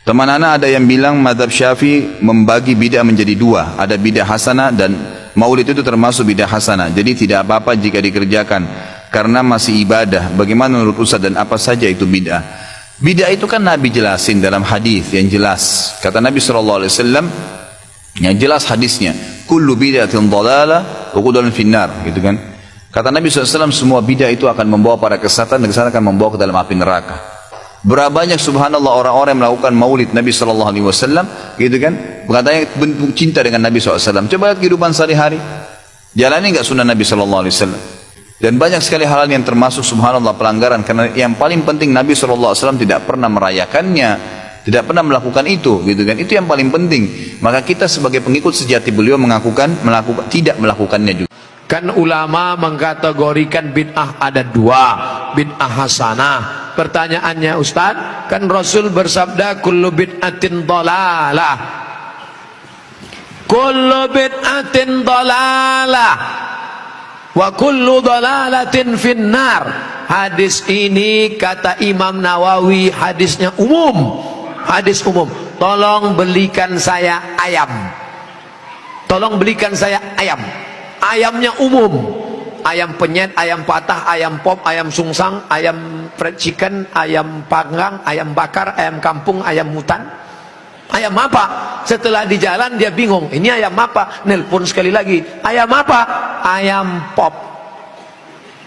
Teman anak ada yang bilang mazhab Syafi'i membagi bid'ah menjadi dua. Ada bid'ah hasanah dan maulid itu termasuk bid'ah hasanah. Jadi tidak apa-apa jika dikerjakan karena masih ibadah. Bagaimana menurut Ustaz dan apa saja itu bid'ah? Bid'ah itu kan Nabi jelasin dalam hadis yang jelas. Kata Nabi SAW yang jelas hadisnya, kullu bid'atin dhalalah wa kullu finnar, gitu kan. Kata Nabi SAW semua bid'ah itu akan membawa pada kesesatan dan kesesatan akan membawa ke dalam api neraka. Berapa banyak subhanallah orang-orang yang melakukan maulid Nabi SAW, gitu kan, katanya bentuk cinta dengan Nabi SAW. Coba lihat kehidupan sehari-hari, jalani nggak sunnah Nabi SAW. Dan banyak sekali hal yang termasuk subhanallah pelanggaran, karena yang paling penting Nabi SAW tidak pernah merayakannya, tidak pernah melakukan itu, gitu kan. Itu yang paling penting. Maka kita sebagai pengikut sejati beliau tidak melakukannya juga. Kan ulama mengkategorikan bid'ah ada dua, bid'ah hasanah. Pertanyaannya Ustaz, kan Rasul bersabda kullu bid'atin dhalalah, kullu bid'atin dhalalah wa kullu dhalalatin finnar. Hadis ini kata Imam Nawawi hadisnya umum, hadis umum. Tolong belikan saya ayam, tolong belikan saya ayam. Ayamnya umum, ayam penyet, ayam patah, ayam pop, ayam sungsang, ayam fried chicken, ayam panggang, ayam bakar, ayam kampung, ayam hutan. Ayam apa? Setelah di jalan dia bingung, ini ayam apa? Nelpon sekali lagi, ayam apa? Ayam pop.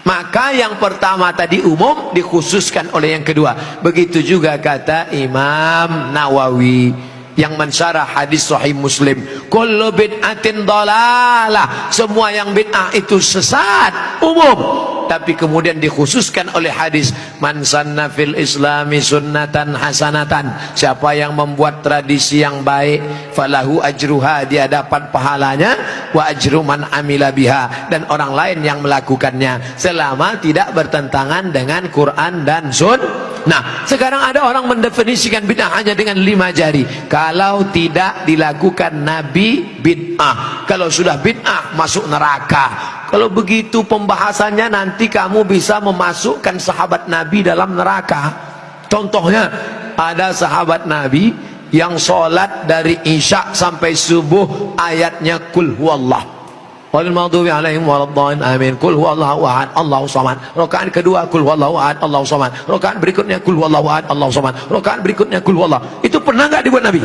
Maka yang pertama tadi umum dikhususkan oleh yang kedua. Begitu juga kata Imam Nawawi yang mensyarah hadis Sahih Muslim, kullu bid'atin dhalalah, semua yang bid'ah itu sesat, umum. Tapi kemudian dikhususkan oleh hadis, man sanna fil islami sunnatan hasanatan, siapa yang membuat tradisi yang baik, falahu ajruha, dia dapat pahalanya, wa ajru man amila biha, dan orang lain yang melakukannya selama tidak bertentangan dengan Quran dan Sunnah. Nah, sekarang ada orang mendefinisikan bid'ah hanya dengan 5 jari. Kalau tidak dilakukan Nabi, bid'ah. Kalau sudah bid'ah, masuk neraka. Kalau begitu pembahasannya, nanti kamu bisa memasukkan sahabat Nabi dalam neraka. Contohnya, ada sahabat Nabi yang sholat dari Isya sampai subuh ayatnya kul huwallah, wal maghdubi alaihim waladdallin, amin. Kul huwallahu ahad, Allahu samad. Rakaat kedua kul huwallahu ahad, Allahu samad. Rakaat berikutnya kul huwallahu ahad, Allahu samad. Rakaat berikutnya kul huwallah. Itu pernah enggak dibuat Nabi?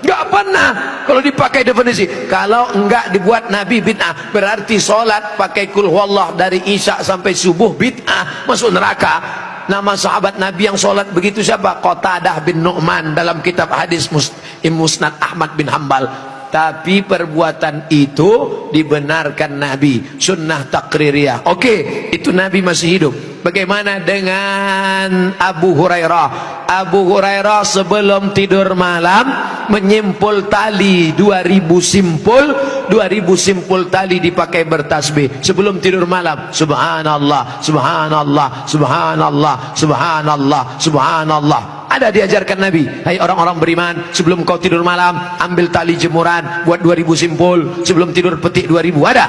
Enggak pernah. Kalau dipakai definisi, kalau enggak dibuat Nabi bid'ah, berarti sholat pakai kul huwallah dari Isya sampai subuh bid'ah, masuk neraka. Nama sahabat Nabi yang sholat begitu siapa? Qatadah bin Nu'man dalam kitab hadis Musnad Ahmad bin Hambal. Tapi perbuatan itu dibenarkan Nabi, sunnah takririyah. Oke, itu Nabi masih hidup. Bagaimana dengan Abu Hurairah? Abu Hurairah sebelum tidur malam menyimpul tali 2000 simpul tali dipakai bertasbih sebelum tidur malam. Subhanallah, subhanallah, subhanallah, subhanallah, subhanallah. Ada diajarkan Nabi, hai orang-orang beriman, sebelum kau tidur malam ambil tali jemuran, buat 2000 simpul, sebelum tidur petik 2000. Ada?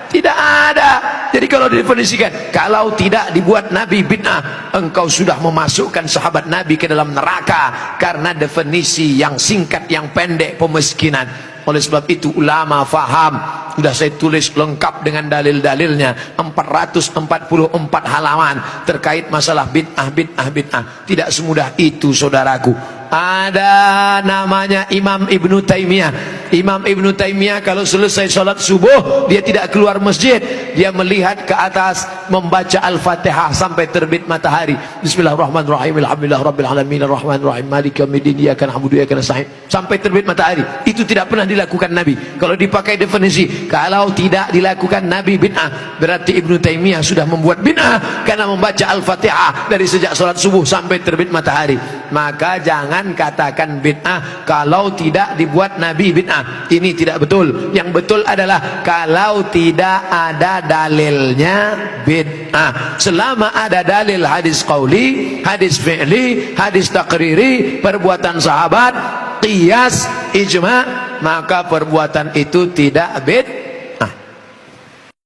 Tidak ada. Jadi kalau didefinisikan, kalau tidak dibuat Nabi bid'ah, engkau sudah memasukkan sahabat Nabi ke dalam neraka, karena definisi yang singkat, yang pendek, pemiskinan. Oleh sebab itu ulama faham, sudah saya tulis lengkap dengan dalil-dalilnya, 444 halaman terkait masalah bid'ah, bid'ah, bid'ah. Tidak semudah itu saudaraku. Ada namanya Imam Ibnu Taimiyah. Imam Ibnu Taimiyah kalau selesai sholat subuh, dia tidak keluar masjid, dia melihat ke atas, membaca Al-Fatihah sampai terbit matahari. Bismillahirrahmanirrahim, alhamdulillah rabbil alamin, arrahmanirrahim, maliki yaumiddin, iyyaka na'budu wa iyyaka nasta'in, sampai terbit matahari. Itu tidak pernah dilakukan Nabi. Kalau dipakai definisi, kalau tidak dilakukan Nabi bid'ah, berarti Ibnu Taimiyah sudah membuat bid'ah karena membaca Al-Fatihah dari sejak sholat subuh sampai terbit matahari. Maka jangan katakan bid'ah kalau tidak dibuat Nabi bid'ah. Ini tidak betul. Yang betul adalah kalau tidak ada dalilnya bid'ah. Selama ada dalil hadis qauli, hadis fi'li, hadis takriri, perbuatan sahabat, qiyas, ijma', maka perbuatan itu tidak bid'ah.